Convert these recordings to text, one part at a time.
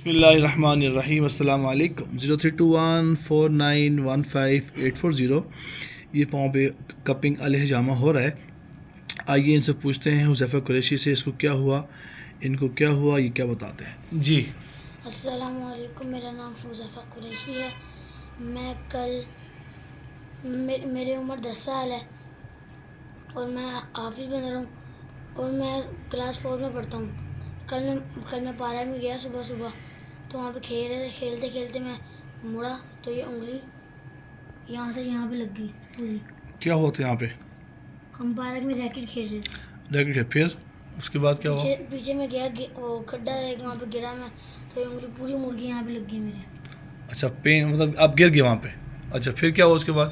بسم اللہ الرحمن الرحیم. السلام علیکم. 0321491580 یہ پاؤں پہ کپنگ الحجامہ ہو رہا ہے. آئیے ان سے پوچھتے ہیں حذیفہ قریشی سے اس کو کیا ہوا، ان کو کیا ہوا، یہ کیا بتاتے ہیں. جی السلام علیکم، میرا نام حذیفہ قریشی ہے. میں کل میری عمر 10 سال ہے اور میں حافظ بن رہا ہوں اور میں کلاس 4 میں پڑھتا ہوں. کل میں پارک میں گیا صبح تو وہاں پہ کھیل رہے تھے. کھیلتے میں مڑا تو یہ انگلی یہاں سے یہاں پہ لگ گئی پوری. کیا ہوا تھا یہاں پہ؟ ہم پارک میں ریکٹ کھیل رہے تھے. ریکٹ. پھر اس کے بعد کیا ہوا؟ پیچھے میں گیا، وہ کھڈا ہے ایک، وہاں پہ گرا میں تو یہ انگلی پوری مڑ گئی، یہاں پہ لگ گئی میرے. اچھا پین مطلب آپ گر گئے وہاں پہ. اچھا پھر کیا ہوا اس کے بعد؟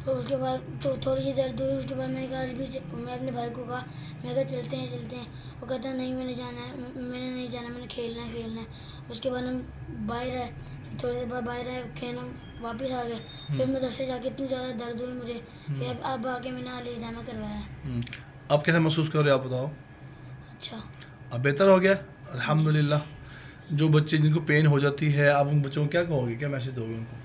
تو اس کے بعد تو تھوڑی سی درد ہوئی. اس کے بعد میں نے کہا میں اپنے بھائی کو کہا، میں کہا چلتے ہیں. وہ کہتا نہیں میں نے جانا ہے، میں نے نہیں جانا، میں نے کھیلنا ہے. اس کے بعد ہم باہر آئے، تھوڑی دیر بعد باہر آئے، کھیل ہم واپس آ گئے. پھر مدرسے جا کے اتنی زیادہ درد ہوئی مجھے کہ اب آ کے میں نے الحجامہ کروایا. آپ کیسے محسوس کر رہے ہیں آپ بتاؤ؟ اچھا اب بہتر ہو گیا الحمدللہ. جو بچے جن کو پین ہو جاتی ہے آپ ان بچوں کو کیا کہو گے، کیا میسج دو گے ان کو؟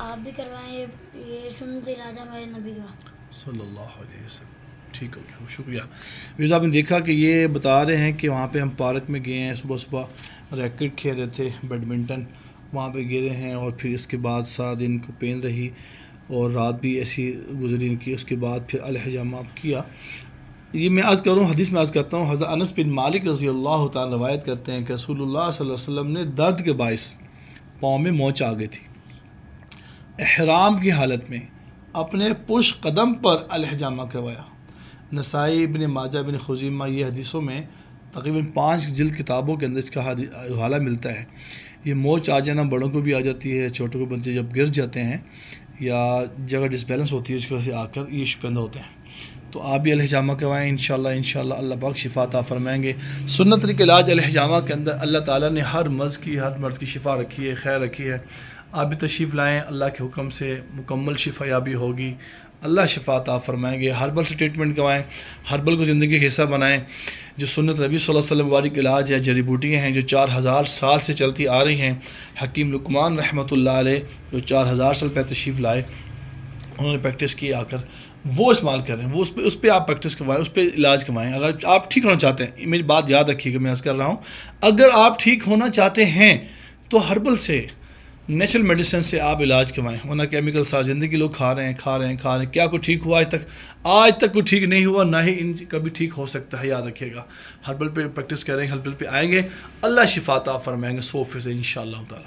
آپ بھی کروائیں، یہ سنت علاج ہمارے نبی کا صلی اللہ علیہ وسلم. ٹھیک ہو گیا، شکریہ. ویسے آپ نے دیکھا کہ یہ بتا رہے ہیں کہ وہاں پہ ہم پارک میں گئے ہیں، صبح ریکٹ کھیل رہے تھے بیڈمنٹن، وہاں پہ گرے ہیں اور پھر اس کے بعد سارا دن کو پین رہی اور رات بھی ایسی گزری ان کی. اس کے بعد پھر الحجامہ آپ کیا. یہ میں عرض کروں، حدیث میں عرض کرتا ہوں، حضرت انس بن مالک رضی اللہ تعالیٰ روایت کرتے ہیں کہ رسول اللہ صلی اللہ علیہ وسلم نے درد کے باعث پاؤں میں موچ آ گئی تھی، احرام کی حالت میں اپنے پش قدم پر الحجامہ کروایا. نسائی، ابن ماجہ، ابن خزیمہ، یہ حدیثوں میں تقریباً 5 جلد کتابوں کے اندر اس کا حوالہ ملتا ہے. یہ موچ آ جانا بڑوں کو بھی آ جاتی ہے، چھوٹوں کو بچے جب گر جاتے ہیں یا جگہ ڈسبیلنس ہوتی ہے اس کی وجہ سے آ کر یہ پیدا ہوتے ہیں. تو آپ بھی الحجامہ کروائیں انشاءاللہ اللہ پاک شفا عطا فرمائیں گے. سنت طریقہ علاج الحجامہ کے اندر اللہ تعالیٰ نے ہر مرض کی شفا رکھی ہے، خیر رکھی ہے. آپ بھی تشریف لائیں، اللہ کے حکم سے مکمل شفا یابی ہوگی. اللہ شفا عطا فرمائیں گے. ہربل سے ٹریٹمنٹ کروائیں، ہربل کو زندگی کا حصہ بنائیں. جو سنت نبی صلی اللہ علیہ وسلم مبارک علاج ہے، جڑی بوٹیاں ہیں جو 4000 سال سے چلتی آ رہی ہیں. حکیم لقمان رحمۃ اللہ علیہ جو 4000 سال پہ تشریف لائے، انہوں نے پریکٹس کی آ کر، وہ استعمال کریں. وہ اس پہ آپ پریکٹس کروائیں، اس پہ علاج کروائیں. اگر آپ ٹھیک ہونا چاہتے ہیں، میری بات یاد رکھیے کہ میں عرض کر رہا ہوں، اگر آپ ٹھیک ہونا چاہتے ہیں تو ہربل سے، نیچرل میڈیسن سے آپ علاج کروائیں. ورنہ کیمیکل ساتھ زندگی لوگ کھا رہے ہیں. کیا کوئی ٹھیک ہوا آج تک کوئی ٹھیک نہیں ہوا، نہ ہی کبھی ٹھیک ہو سکتا ہے. یاد رکھیے گا، ہربل پہ پریکٹس کریں، ہربل پہ آئیں گے، اللہ شفا عطا فرمائیں گے 100% انشاءاللہ تعالی.